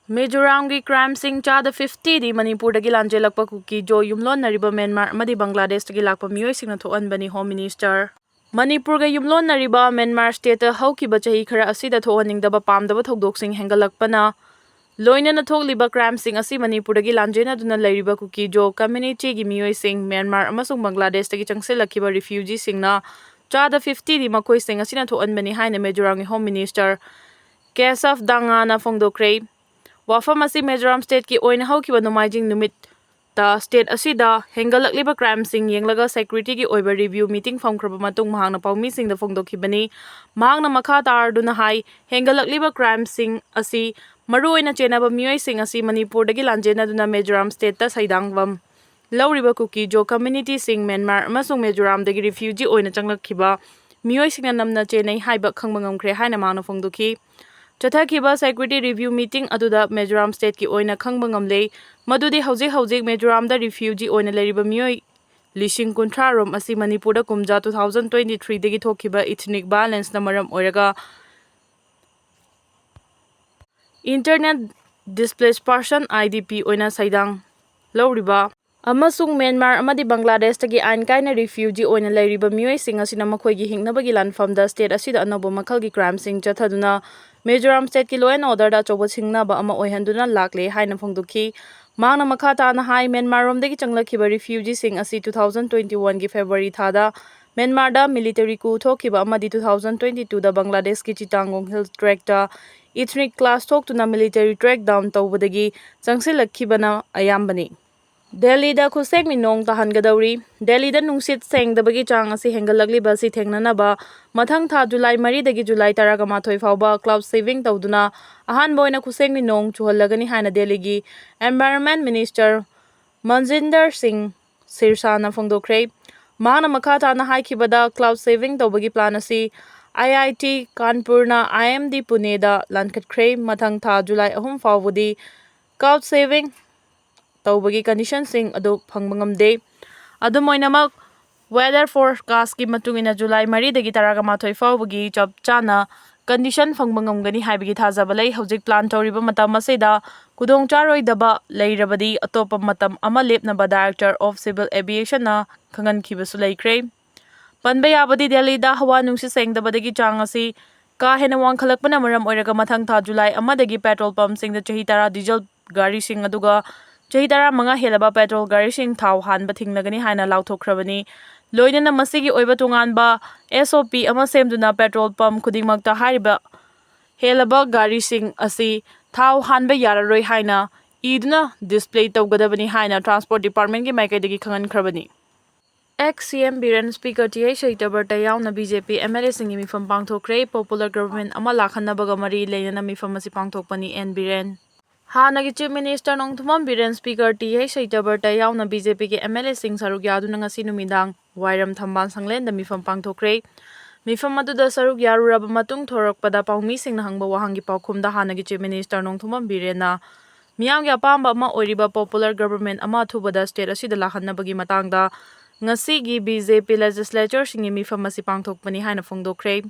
Mizoramgi crime sing chada 50 di Manipurdagi lanjelakpa Kuki Jo yumlonnariba Myanmar amadi Bangladeshtagi lakpa miyoisingna thohanbani Home Minister. Manipurga yumlonnariba Myanmar state haukiba chahi khara asida thohaningdaba pamdaba thogdoksing hengalakpana loinana thokliba crime sing asi Manipurdagi lanjenaduna leiriba Kuki Jo community gi miyoising Myanmar amasung Bangladeshtagi changsilakiba refugee singna chada 50 di makoi sing asina thohanbani haina Mizoramgi Home Minister Kesaf Dangana Fongdokre Wafam asi Mizoram state ki oina haukiba nomaijing numit ta state asida hengalakliba crime sing yenglaga security ki oiba review meeting famkraba matung mahangna paumi sing da fongdokhibani mahangna makha tarduna hai hengalakliba crime sing asi maru oina chenaba miyoi sing asi Manipur dagi lanjena duna Mizoram state ta saidangwam lauriba Kuki Jo community sing Myanmar amasung Mizoram dagi refugee oina changlakhiba miyoi singna namna chenai haiba khangba ngamkhre haina mahangna fongdokhi Chathakiba security review meeting aduda Mizoram state ki oina khangba ngamle madudi hauzik Mizoram da refugee oina leriba miyoi lishing kunthra rom asi Manipur da kumja 2023 dagi thokiba ethnic violence na maram oiraga internet displaced person IDP oina saidang lauriba amasung Myanmar amadi Bangladesh tagi ain kaina refugee oina leriba miyoi sing asina makhoigi hingnabagi lanfamda state asida anobo makhalgi crime sing chathaduna Mizoram state ki law and order da choba singnaba ama oihanduna lakle haina phongdokhi mangna makha tana hai Myanmar romdagi changlakhiba refugee sing asi 2021 gi February thada Myanmar da military coup thokiba amadi 2022 da Bangladesh ki Chittagong Hills track da ethnic class thoktuna military track down tawbadagi changsilakhibana ayambani Delhi da khusek minong tahangadawri Delhi da nungsit sengdabagi chang asi hengalakliba si thengnanaba mathang tha July 3 dagi July 18 fawba cloud saving tawduna ahan boina khusek minong chuhallagani haina Delhi gi Environment Minister Manjinder Singh Sirsana phongdokre mahana makha tana haikibada cloud saving tawbagi plan asi IIT Kanpur na IMD Pune da lankhatkre mathang tha July 3 fawbudi cloud saving tawbagi condition sing adu phangba ngamde adumoinamak weather forecast ki matungina July 3 dagi 18 fawbagi chap chana condition phangba ngamgani haibagi thajaba lei hojik plan tawriba matam asida kudong charoi daba leirabadi atopa matam ama lepnaba director of civil aviation na khangan khibasu leikre panba yabadi Delhi da hawa nungsi sengdabadagi chang asi ka hena wangkhalakpana maram oiraga mathang tha July amadagi petrol pump sing da chahi tara diesel gari sing aduga chahi tara manga helaba petrol gari sing thau hanba thinglagani haina lauthokhrabani loinana masigi oiba tunganba SOP ama semduna petrol pump khudingmakta hariba helaba gari sing asi thau hanba yararoi haina iduna display tawgadabani haina transport department gi maikaidagi khangan khrabani ex-CM Biren Speaker T.A. Shaitabarta yauna BJP MLA singi mifam pangthokre popular government ama lakhannabaga mari leinana mifam asi pangthokpani N Biren Hanagi Chief Minister Nongthumam Biren Speaker T.A. Shaitabarta yauna BJP ki MLA sing saruk yaduna ngasi numidang Wairam Thamban Sanglenda mifam pangthokre mifam aduda saruk yaruraba matung thorakpada paumi singna hangba wahangi paukhumda hanagi Chief Minister Nongthumam Birenna miyamgi apamba ama oiriba popular government ama thubada state asida lakhannabagi matangda ngasi BJP legislature singi mifam asi pangthokpani haina phongdokre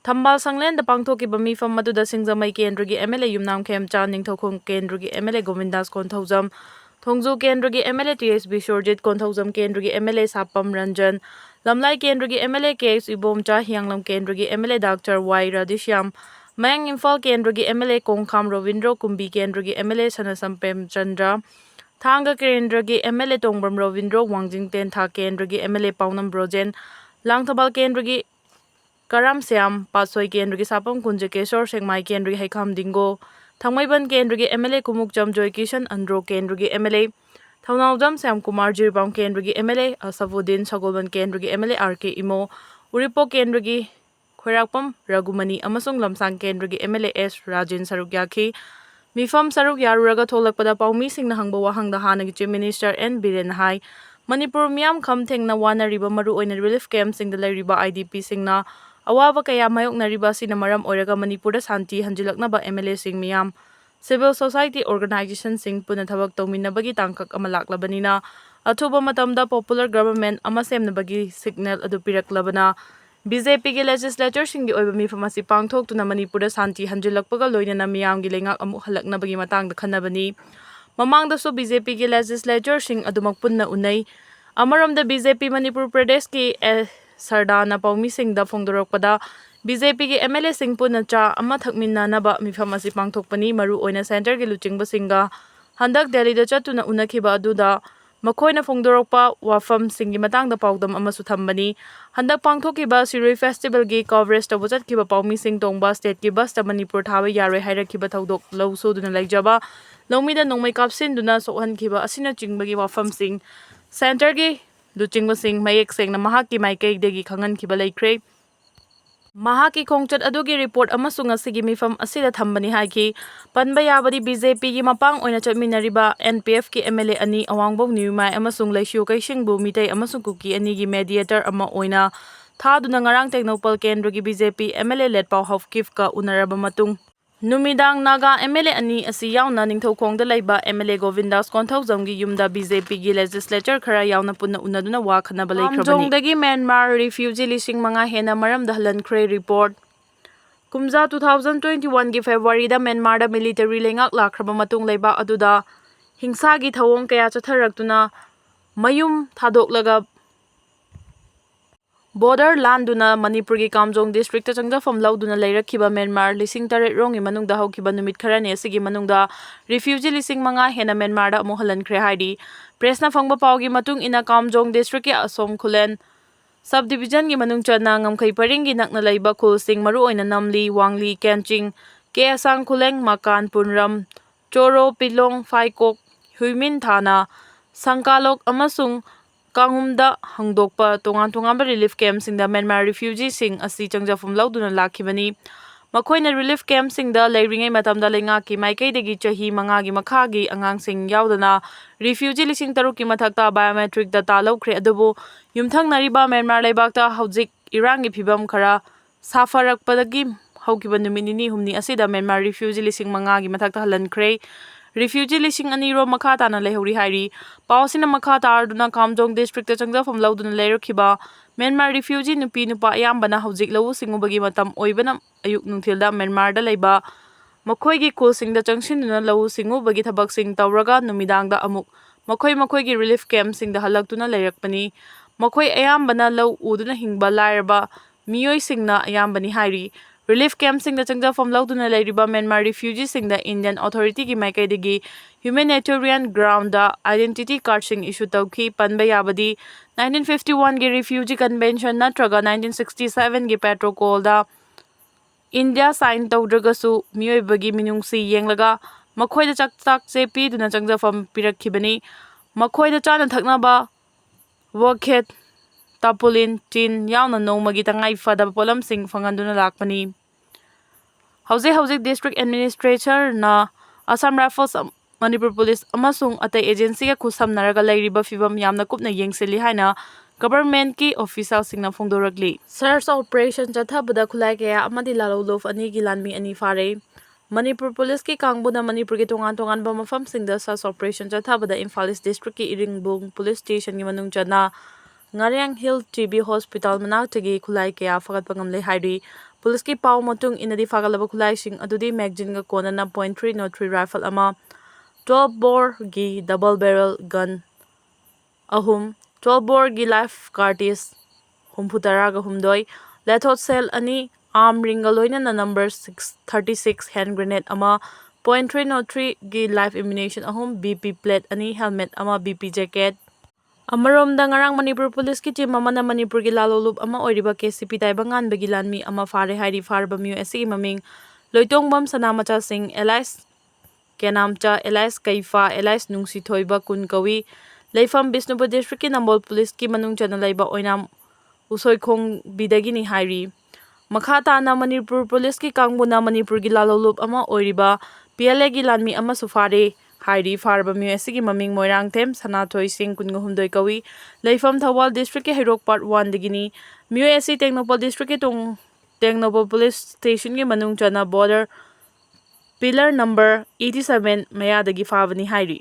Thambal Sanglenda pangthokiba mifam aduda Singjamai Kendragi MLA Yumnam Khemcha Ningthokong Kendragi MLA Govindas Konthaujam Thongju Kendragi MLA TS Bishorjit Konthaujam Kendragi MLA Sapam Ranjan Lamlai Kendragi MLA KS Ibomcha Hyanglam Kendragi MLA Dr. Y Radishyam Mayang Imphal Kendragi MLA Kongkham Rovindro Kumbi Kendragi MLA Sanasam Pemchandra Thanga Kendragi MLA Tongbam Rovindro Wangjing Tentha Kendragi MLA Paunam Brojen Langthabal Kendragi Karam Siam Pasoi Kendragi Sapam Kunja Keshor Sengmai Kendragi Haikam Dingo Thangmaiban Kendragi MLA Kumuk Jam Joy Kishan Andro Kendragi MLA Thaunaujam Sam Kumar Jirbam Kendragi MLA Asavuddin Sagolban Kendragi MLA RK Imo Uripo Kendragi Khairakpam Ragumani Amasung Lamsang Kendragi MLA S Rajin Sarukyaki Mifam Saruk Yaruraga Tholakpada Paumi Singna Hangba Wahangda Hanagi Chief Minister N Biren Hai Manipur Miyam Kham Thengna Wana Riba Maru Oina Relief Camp Singda Riba IDP Singna Awaba Kaya Mayokna Riba Sina Maram Oiraga Manipur Santi Hanjilaknaba MLA Sing Miyam Civil Society Organization Sing Puna Thabak Tawminnabagi Tangkak ama laklabanina Athuba matamda popular government ama semnabagi signal adu piraklabana BJPꯒꯤ legislatureꯁꯤꯡꯒꯤ ꯑꯣꯏꯕ ꯃꯤꯐꯝ ꯑꯁꯤ ꯄꯥꯡꯊꯣꯛꯇꯨꯅ ꯃꯅꯤꯄꯨꯔꯗ ꯁꯥꯟꯇꯤ ꯍꯟꯖꯤꯜꯂꯛꯄꯒ ꯂꯣꯏꯅꯅ ꯃꯤꯌꯥꯝꯒꯤ ꯂꯩꯉꯥꯛ ꯑꯃꯨꯛ ꯍꯜꯂꯛꯅꯕꯒꯤ ꯃꯇꯥꯡꯗ ꯈꯟꯅꯕꯅꯤ꯫ ꯃꯃꯥꯡꯗꯁꯨ BJPꯒꯤ legislatureꯁꯤꯡ ꯑꯗꯨꯃꯛ ꯄꯨꯟꯅ ꯎꯅꯩ꯫ ꯑꯃꯔꯣꯝꯗ BJP ꯃꯅꯤꯄꯨꯔ ꯄ꯭ꯔꯗꯦꯁꯀꯤ ꯁꯔꯗꯥꯅ ꯄꯥꯎꯃꯤꯁꯤꯡꯗ ꯐꯣꯡꯗꯣꯔꯛꯄꯗ BJPꯒꯤ MLAꯁꯤꯡ ꯄꯨꯟꯅ ꯆꯥ ꯑꯃ ꯊꯛꯃꯤꯟꯅꯅꯕ ꯃꯤꯐꯝ ꯑꯁꯤ ꯄꯥꯡꯊꯣꯛꯄꯅꯤ꯫ ꯃꯔꯨꯑꯣꯏꯅ ꯁꯦꯟꯇꯔꯒꯤ ꯂꯨꯆꯤꯡꯕꯁꯤꯡꯒ ꯍꯟꯗꯛ ꯗꯦꯜꯂꯤꯗ ꯆꯠꯇꯨꯅ ꯎꯅꯈꯤꯕ ꯑꯗꯨꯗ ꯃꯈꯣꯏꯅ ꯐꯣꯡꯗꯣꯔꯛꯄ ꯋꯥꯐꯝꯁꯤꯡꯒꯤ ꯃꯇꯥꯡꯗ ꯄꯥꯎꯗꯝ ꯑꯃꯁꯨ ꯊꯝꯕꯅꯤ꯫ ꯍꯟꯗꯛ ꯄꯥꯡꯊꯣꯛꯈꯤꯕ ꯁꯤꯔꯣꯏ ꯐꯦꯁꯇꯤꯚꯦꯜꯒꯤ ꯀꯚꯔꯦꯖ ꯇꯧꯕ ꯆꯠꯈꯤꯕ ꯄꯥꯎꯃꯤꯁꯤꯡ ꯇꯣꯡꯕ ꯁ꯭ꯇꯦꯠꯀꯤ ꯕꯁꯇ ꯃꯅꯤꯄꯨꯔ ꯊꯥꯕ ꯌꯥꯔꯣꯏ ꯍꯥꯏꯔꯛꯈꯤꯕ ꯊꯧꯗꯣꯛ, ꯂꯧ ꯁꯨꯗꯨꯅ ꯂꯩꯖꯕ ꯂꯧꯃꯤꯗ ꯅꯣꯡꯃꯩ ꯀꯥꯞꯁꯤꯟꯗꯨꯅ ꯁꯣꯛꯍꯟꯈꯤꯕ ꯑꯁꯤꯅꯆꯤꯡꯕꯒꯤ ꯋꯥꯐꯝꯁꯤꯡ ꯁꯦꯟꯇꯔꯒꯤ ꯂꯨꯆꯤꯡꯕꯁꯤꯡ ꯃꯌꯦꯛ ꯁꯦꯡꯅ ꯃꯍꯥꯛꯀꯤ ꯃꯥꯏꯀꯩꯗꯒꯤ ꯈꯪꯍꯟꯈꯤꯕ ꯂꯩꯈ꯭ꯔꯦ꯫ ꯃꯍꯥꯛꯀꯤ ꯈꯣꯡꯆꯠ ꯑꯗꯨꯒꯤ ꯔꯤꯄꯣꯔꯠ ꯑꯃꯁꯨ ꯉꯁꯤꯒꯤ ꯃꯤꯐꯝ ꯑꯁꯤꯗ ꯊꯝꯕꯅꯤ ꯍꯥꯏꯈꯤ꯫ ꯄꯟꯕ ꯌꯥꯕꯗꯤ BJPꯒꯤ ꯃꯄꯥꯡ ꯑꯣꯏꯅ ꯆꯠꯃꯤꯟꯅꯔꯤꯕ NPFꯀꯤ MLA ꯑꯅꯤ ꯑꯋꯥꯡꯕꯣꯛ ꯅ꯭ꯌꯨꯃꯥꯏ ꯑꯃꯁꯨꯡ ꯂꯩꯁꯤꯎ ꯀꯩꯁꯤꯡꯕꯨ ꯃꯤꯇꯩ ꯑꯃꯁꯨꯡ ꯀꯨꯀꯤ ꯑꯅꯤꯒꯤ ꯃꯦꯗꯤꯑꯦꯇꯔ ꯑꯃ ꯑꯣꯏꯅ ꯊꯥꯗꯨꯅ ꯉꯔꯥꯡ ꯇꯦꯡꯅꯧꯄꯜ ꯀꯦꯟꯗ꯭ꯔꯒꯤ BJP MLA ꯂꯦꯠꯄꯥꯎ ꯍꯧꯀꯤꯞꯀ ꯎꯅꯔꯕ ꯃꯇꯨꯡ ꯅꯨꯃꯤꯗꯥꯡ ꯅꯥꯒꯥ MLA ꯑꯅꯤ ꯑꯁꯤ ꯌꯥꯎꯅ ꯅꯤꯡꯊꯧꯈꯣꯡꯗ ꯂꯩꯕ MLA ꯒꯣꯕꯤꯟꯗꯥꯁ ꯀꯣꯟꯊꯧꯖꯝꯒꯤ ꯌꯨꯝꯗ BJPꯒꯤ legislature ꯈꯔ ꯌꯥꯎꯅ ꯄꯨꯟꯅ ꯎꯅꯗꯨꯅ ꯋꯥ ꯈꯟꯅꯕ ꯂꯩꯈ꯭ꯔꯕꯅꯤ꯫ ꯀꯥꯝꯖꯣꯡꯗꯒꯤ ꯃ꯭ꯌꯥꯟꯃꯥꯔ ꯔꯤꯐ꯭ꯌꯨꯖꯤ 5,000 ꯍꯦꯟꯅ ꯃꯔꯝꯗ ꯍꯜꯍꯟꯈ꯭ꯔꯦ꯫ ꯔꯤꯄꯣꯔꯠ ꯀꯨꯝꯖꯥ 2021ꯒꯤ ꯐꯦꯕ꯭ꯔꯨꯋꯥꯔꯤꯗ ꯃ꯭ꯌꯥꯟꯃꯥꯔꯗ ꯃꯤꯂꯤꯇꯔꯤ ꯂꯩꯉꯥꯛ ꯂꯥꯛꯈ꯭ꯔꯕ ꯃꯇꯨꯡ ꯂꯩꯕꯥꯛ ꯑꯗꯨꯗ ꯍꯤꯡꯁꯥꯒꯤ ꯊꯧꯑꯣꯡ ꯀꯌꯥ ꯆꯠꯊꯔꯛꯇꯨꯅ ꯃꯌꯨꯝ ꯊꯥꯗꯣꯛꯂꯒ ꯕꯣꯔꯗꯔ ꯂꯥꯟꯗꯨꯅ ꯃꯅꯤꯄꯨꯔꯒꯤ ꯀꯥꯝꯖꯣꯡ ꯗꯤꯁꯇ꯭ꯔꯤꯛꯇ ꯆꯪꯖꯐꯝ ꯂꯧꯗꯨꯅ ꯂꯩꯔꯛꯈꯤꯕ ꯃ꯭ꯌꯥꯟꯃꯥꯔ 8,000 ꯔꯣꯝꯒꯤ ꯃꯅꯨꯡꯗ ꯍꯧꯈꯤꯕ ꯅꯨꯃꯤꯠ ꯈꯔꯅꯤ ꯑꯁꯤꯒꯤ ꯃꯅꯨꯡꯗ ꯔꯤꯐ꯭ꯌꯨꯖꯤ 5,000 ꯍꯦꯟꯅ ꯃ꯭ꯌꯥꯟꯃꯥꯔꯗ ꯑꯃꯨꯛ ꯍꯜꯍꯟꯈ꯭ꯔꯦ ꯍꯥꯏꯔꯤ꯫ ꯄ꯭ꯔꯦꯁꯅ ꯐꯪꯕ ꯄꯥꯎꯒꯤ ꯃꯇꯨꯡ ꯏꯟꯅ ꯀꯥꯝꯖꯣꯡ ꯗꯤꯁꯇ꯭ꯔꯤꯛꯀꯤ ꯑꯁꯣꯝ ꯈꯨꯂꯦꯟ ꯁꯕ ꯗꯤꯚꯤꯖꯟꯒꯤ ꯃꯅꯨꯡ ꯆꯟꯅ ꯉꯝꯈꯩ ꯄꯔꯤꯡꯒꯤ ꯅꯛꯅ ꯂꯩꯕ ꯈꯨꯜꯁꯤꯡ ꯃꯔꯨꯑꯣꯏꯅ ꯅꯝꯂꯤ, ꯋꯥꯡꯂꯤ, ꯀꯦꯟꯆꯤꯡ, ꯀꯦꯑꯁꯥꯡ ꯈꯨꯂꯦꯡ, ꯃꯀꯥꯟ, ꯄꯨꯟꯔꯝ, ꯆꯣꯔꯣ, ꯄꯤꯂꯣꯡ, ꯐꯥꯏꯀꯣꯛ, ꯍꯨꯏꯃꯤꯟ ꯊꯥꯅ, ꯁꯪꯀꯥꯂꯣꯛ ꯑꯃꯁꯨꯡ ꯀꯥꯡꯍꯨꯝꯗ ꯍꯥꯡꯗꯣꯛꯄ ꯇꯣꯉꯥꯟ-ꯇꯣꯉꯥꯟꯕ ꯔꯤꯂꯤꯐ ꯀꯦꯝꯞꯁꯤꯡꯗ ꯃ꯭ꯌꯥꯟꯃꯥꯔ ꯔꯤꯐ꯭ꯌꯨꯖꯤꯁꯤꯡ ꯑꯁꯤ ꯆꯪꯖꯐꯝ ꯂꯧꯗꯨꯅ ꯂꯥꯛꯈꯤꯕꯅꯤ꯫ ꯃꯈꯣꯏꯅ ꯔꯤꯂꯤꯐ ꯀꯦꯝꯞꯁꯤꯡꯗ ꯂꯩꯔꯤꯉꯩ ꯃꯇꯝꯗ ꯂꯩꯉꯥꯛꯀꯤ ꯃꯥꯏꯀꯩꯗꯒꯤ ꯆꯍꯤ 5ꯒꯤ ꯃꯈꯥꯒꯤ ꯑꯉꯥꯡꯁꯤꯡ ꯌꯥꯎꯗꯅ ꯔꯤꯐ꯭ꯌꯨꯖꯤ 3,000ꯀꯤ ꯃꯊꯛꯇ ꯕꯥꯏꯑꯣꯃꯦꯇ꯭ꯔꯤꯛ ꯗꯇꯥ ꯂꯧꯈ꯭ꯔꯦ꯫ ꯑꯗꯨꯕꯨ ꯌꯨꯝꯊꯪꯅꯔꯤꯕ ꯃ꯭ꯌꯥꯟꯃꯥꯔ ꯂꯩꯕꯥꯛꯇ ꯍꯧꯖꯤꯛ ꯏꯔꯥꯡꯒꯤ ꯐꯤꯚꯝ ꯈꯔ ꯁꯥꯐꯔꯛꯄꯗꯒꯤ ꯍꯧꯈꯤꯕ ꯅꯨꯃꯤꯠ ꯅꯤꯅꯤ-ꯍꯨꯝꯅꯤ ꯑꯁꯤꯗ ꯃ꯭ꯌꯥꯟꯃꯥꯔ ꯔꯤꯐ꯭ꯌꯨꯖꯤ 5,000ꯒꯤ ꯃꯊꯛꯇ ꯍꯜꯍꯟꯈ꯭ꯔꯦ꯫ ꯔꯤꯐ꯭ꯌꯨꯖꯤ 2,000 ꯔꯣꯝ ꯃꯈꯥ ꯇꯥꯅ ꯂꯩꯍꯧꯔꯤ ꯍꯥꯏꯔꯤ꯫ ꯄꯥꯎ ꯑꯁꯤꯅ ꯃꯈꯥ ꯇꯥꯔꯗꯨꯅ ꯀꯥꯝꯖꯣꯡ ꯗꯤꯁꯇ꯭ꯔꯤꯛꯇ ꯆꯪꯖꯐꯝ ꯂꯧꯗꯨꯅ ꯂꯩꯔꯛꯈꯤꯕ ꯃ꯭ꯌꯥꯟꯃꯥꯔ ꯔꯤꯐ꯭ꯌꯨꯖꯤ ꯅꯨꯄꯤ-ꯅꯨꯄꯥ ꯑꯌꯥꯝꯕꯅ ꯍꯧꯖꯤꯛ ꯂꯧꯎ-ꯁꯤꯡꯎꯕꯒꯤ ꯃꯇꯝ ꯑꯣꯏꯕꯅ ꯑꯌꯨꯛ-ꯅꯨꯡꯊꯤꯜꯗ ꯃ꯭ꯌꯥꯟꯃꯥꯔꯗ ꯂꯩꯕ ꯃꯈꯣꯏꯒꯤ ꯈꯨꯜꯁꯤꯡꯗ ꯆꯪꯁꯤꯟꯗꯨꯅ ꯂꯧꯎ-ꯁꯤꯡꯎꯕꯒꯤ ꯊꯕꯛꯁꯤꯡ ꯇꯧꯔꯒ ꯅꯨꯃꯤꯗꯥꯡꯗ ꯑꯃꯨꯛ ꯃꯈꯣꯏꯒꯤ ꯔꯤꯂꯤꯐ ꯀꯦꯝꯞꯁꯤꯡꯗ ꯍꯜꯂꯛꯇꯨꯅ ꯂꯩꯔꯛꯄꯅꯤ꯫ ꯃꯈꯣꯏ ꯑꯌꯥꯝꯕꯅ ꯂꯧ ꯎꯗꯨꯅ ꯍꯤꯡꯕ ꯂꯥꯏꯔꯕ ꯃꯤꯑꯣꯏꯁꯤꯡꯅ ꯑꯌꯥꯝꯕꯅꯤ ꯍꯥꯏꯔꯤ꯫ ꯔꯤꯂꯤꯐ ꯀꯦꯝꯞꯁꯤꯡꯗ ꯆꯪꯖꯐꯝ ꯂꯧꯗꯨꯅ ꯂꯩꯔꯤꯕ ꯃ꯭ꯌꯥꯟꯃꯥꯔ ꯔꯤꯐ꯭ꯌꯨꯖꯤꯁꯤꯡꯗ ꯏꯟꯗꯤꯌꯟ ꯑꯣꯊꯣꯔꯤꯇꯤꯒꯤ ꯃꯥꯏꯀꯩꯗꯒꯤ ꯍ꯭ꯌꯨꯃꯦꯅꯤꯇꯦꯔꯤꯌꯟ ꯒ꯭ꯔꯥꯎꯟꯗ ꯑꯥꯏꯗꯦꯟꯇꯤꯇꯤ ꯀꯥꯔꯗꯁꯤꯡ ꯏꯁꯨ ꯇꯧꯈꯤ꯫ ꯄꯟꯕ ꯌꯥꯕꯗꯤ 1951ꯒꯤ ꯔꯤꯐ꯭ꯌꯨꯖꯤ ꯀꯟꯚꯦꯟꯁꯟ ꯅꯠꯇ꯭ꯔꯒ 1967ꯒꯤ ꯄ꯭ꯔꯣꯇꯣꯀꯣꯜꯗ ꯏꯟꯗꯤꯌꯥ ꯁꯥꯏꯟ ꯇꯧꯗ꯭ꯔꯒꯁꯨ ꯃꯤꯑꯣꯏꯕꯒꯤ ꯃꯤꯅꯨꯡꯁꯤ ꯌꯦꯡꯂꯒ ꯃꯈꯣꯏꯗ ꯆꯥꯛꯆꯦ ꯄꯤꯗꯨꯅ ꯆꯪꯖꯐꯝ ꯄꯤꯔꯛꯈꯤꯕꯅꯤ꯫ ꯃꯈꯣꯏꯗ ꯆꯥꯅ-ꯊꯛꯅꯕ, ꯋꯣꯈꯦꯠ, ꯇꯥꯄꯨꯂꯤꯟ, ꯇꯤꯟ ꯌꯥꯎꯅ ꯅꯣꯡꯃꯒꯤ ꯇꯉꯥꯏꯐꯗꯕ ꯄꯣꯠꯂꯝꯁꯤꯡ ꯐꯪꯍꯟꯗꯨꯅ ꯂꯥꯛꯄꯅꯤ꯫ ꯍꯧꯖꯤꯛ ꯗꯤꯁꯇ꯭ꯔꯤꯛ ꯑꯦꯗꯃꯤꯅꯤꯁꯇ꯭ꯔꯦꯇꯔꯅ ꯑꯁꯥꯝ ꯔꯥꯏꯐꯜꯁ, ꯃꯅꯤꯄꯨꯔ ꯄꯨꯂꯤꯁ ꯑꯃꯁꯨꯡ ꯑꯇꯩ ꯑꯦꯖꯦꯟꯁꯤꯒ ꯈꯨꯠꯁꯝꯅꯔꯒ ꯂꯩꯔꯤꯕ ꯐꯤꯚꯝ ꯌꯥꯝꯅ ꯀꯨꯞꯅ ꯌꯦꯡꯁꯤꯜꯂꯤ ꯍꯥꯏꯅ ꯒꯚꯔꯟꯃꯦꯟꯠꯀꯤ ꯑꯣꯐꯤꯁꯤꯌꯦꯜꯁꯤꯡꯅ ꯐꯣꯡꯗꯣꯔꯛꯂꯤ꯫ ꯁꯔꯆ ꯑꯣꯄꯔꯦꯁꯟ ꯆꯠꯊꯕꯗ ꯈꯨꯠꯂꯥꯏ ꯀꯌꯥ ꯑꯃꯗꯤ ꯂꯥꯂꯧꯂꯨꯞ ꯑꯅꯤꯒꯤ ꯂꯥꯟꯃꯤ ꯑꯅꯤ ꯐꯥꯔꯦ꯫ ꯃꯅꯤꯄꯨꯔ ꯄꯨꯂꯤꯁꯀꯤ ꯀꯥꯡꯕꯨꯅ ꯃꯅꯤꯄꯨꯔꯒꯤ ꯇꯣꯉꯥꯟ-ꯇꯣꯉꯥꯟꯕ ꯃꯐꯝꯁꯤꯡꯗ ꯁꯔꯆ ꯑꯣꯄꯔꯦꯁꯟ ꯆꯠꯊꯕꯗ ꯏꯝꯐꯥꯜ ꯏꯁ ꯗꯤꯁꯇ꯭ꯔꯤꯛꯀꯤ ꯏꯔꯤꯡꯕꯨꯡ ꯄꯨꯂꯤꯁ ꯁ꯭ꯇꯦꯁꯟꯒꯤ ꯃꯅꯨꯡ ꯆꯟꯅ ꯉꯥꯔꯤꯌꯥꯡ ꯍꯤꯜ ꯇꯤꯕꯤ ꯍꯣꯁꯄꯤꯇꯥꯜ ꯃꯅꯥꯛꯇꯒꯤ ꯈꯨꯠꯂꯥꯏ ꯀꯌꯥ ꯐꯥꯒꯠꯄ ꯉꯝꯂꯦ ꯍꯥꯏꯔꯤ꯫ ꯄꯨꯂꯤꯁꯀꯤ ꯄꯥꯎ ꯃꯇꯨꯡ ꯏꯟꯅꯗꯤ ꯐꯥꯒꯠꯂꯕ ꯈꯨꯠꯂꯥꯏꯁꯤꯡ ꯑꯗꯨꯗꯤ ꯃꯦꯒꯖꯤꯟꯒ ꯀꯣꯟꯅꯅ .303 ꯔꯥꯏꯐꯜ ꯑꯃ, 12 ꯕꯣꯔꯒꯤ ꯗꯕꯜ ꯕꯦꯔꯦꯜ ꯒꯟ ꯑꯍꯨꯝ, 12 ꯕꯣꯔꯒꯤ ꯂꯥꯏꯐ ꯀꯥꯔꯇꯤꯖ 39, ꯂꯦꯊꯣꯠ ꯁꯦꯜ 2, ꯑꯥꯔꯝ ꯔꯤꯡꯒ ꯂꯣꯏꯅꯅ ꯅꯝꯕꯔ 36 ꯍꯦꯟꯗ ꯒ꯭ꯔꯦꯅꯦꯗ ꯑꯃ, .303ꯒꯤ ꯂꯥꯏꯐ ꯑꯦꯝꯃꯨꯅꯤꯁꯟ 3, BP ꯄ꯭ꯂꯦꯠ 2, ꯍꯦꯜꯃꯦꯠ ꯑꯃ, BP ꯖꯦꯀꯦꯠ ꯑꯃꯔꯣꯝꯗ ꯉꯔꯥꯡ ꯃꯅꯤꯄꯨꯔ ꯄꯨꯂꯤꯁꯀꯤ ꯇꯤꯝ ꯑꯃꯅ ꯃꯅꯤꯄꯨꯔꯒꯤ ꯂꯥꯂꯧꯂꯨꯞ ꯑꯃ ꯑꯣꯏꯔꯤꯕ KCP ꯇꯥꯏꯕꯪꯉꯥꯟꯕꯒꯤ ꯂꯥꯟꯃꯤ ꯑꯃ ꯐꯥꯔꯦ ꯍꯥꯏꯔꯤ꯫ ꯐꯥꯔꯕ ꯃꯤꯑꯣꯏ ꯑꯁꯤꯒꯤ ꯃꯃꯤꯡ ꯂꯣꯏꯇꯣꯡꯕꯝ ꯁꯅꯥꯃꯆꯥ ꯁꯤꯡ, ꯑꯦꯂꯥꯏꯁ ꯀꯦꯅꯥꯝꯆꯥ, ꯑꯦꯂꯥꯏꯁ ꯀꯩꯐꯥ, ꯑꯦꯂꯥꯏꯁ ꯅꯨꯡꯁꯤꯊꯣꯏꯕ ꯀꯨꯟ ꯀꯧꯏ꯫ ꯂꯩꯐꯝ ꯕꯤꯁꯅꯨꯄꯨꯔ ꯗꯤꯁꯇ꯭ꯔꯤꯛꯀꯤ ꯅꯝꯕꯣꯜ ꯄꯨꯂꯤꯁꯀꯤ ꯃꯅꯨꯡ ꯆꯟꯅ ꯂꯩꯕ ꯑꯣꯏꯅꯥꯝ ꯎꯁꯣꯏꯈꯣꯡꯕꯤꯗꯒꯤꯅꯤ ꯍꯥꯏꯔꯤ꯫ ꯃꯈꯥ ꯇꯥꯅ ꯃꯅꯤꯄꯨꯔ ꯄꯨꯂꯤꯁꯀꯤ ꯀꯥꯡꯕꯨꯅ ꯃꯅꯤꯄꯨꯔꯒꯤ ꯂꯥꯂꯧꯂꯨꯞ ꯑꯃ ꯑꯣꯏꯔꯤꯕ PLAꯒꯤ ꯂꯥꯟꯃꯤ ꯑꯃꯁꯨ ꯐꯥꯔꯦ ꯍꯥꯏꯔꯤ꯫ ꯐꯥꯔꯕ ꯃꯤꯑꯣꯏ ꯑꯁꯤꯒꯤ ꯃꯃꯤꯡ ꯃꯣꯏꯔꯥꯡꯊꯦꯝ ꯁꯅꯥꯊꯣꯏ ꯁꯤꯡ, 18 ꯀꯧꯏ꯫ ꯂꯩꯐꯝ ꯊꯧꯕꯥꯜ ꯗꯤꯁꯇ꯭ꯔꯤꯛꯀꯤ ꯍꯩꯔꯣꯛ ꯄꯥꯔꯠ 1ꯗꯒꯤꯅꯤ꯫ ꯃꯤꯑꯣꯏ ꯑꯁꯤ ꯇꯦꯡꯅꯧꯄꯜ ꯗꯤꯁꯇ꯭ꯔꯤꯛꯀꯤ ꯇꯦꯡꯅꯧꯄꯜ ꯄꯨꯂꯤꯁ ꯁ꯭ꯇꯦꯁꯟꯒꯤ ꯃꯅꯨꯡ ꯆꯟꯅ ꯕꯣꯔꯗꯔ ꯄꯤꯂꯔ ꯅꯝꯕꯔ 87 ꯃꯌꯥꯗꯒꯤ ꯐꯥꯕꯅꯤ ꯍꯥꯏꯔꯤ꯫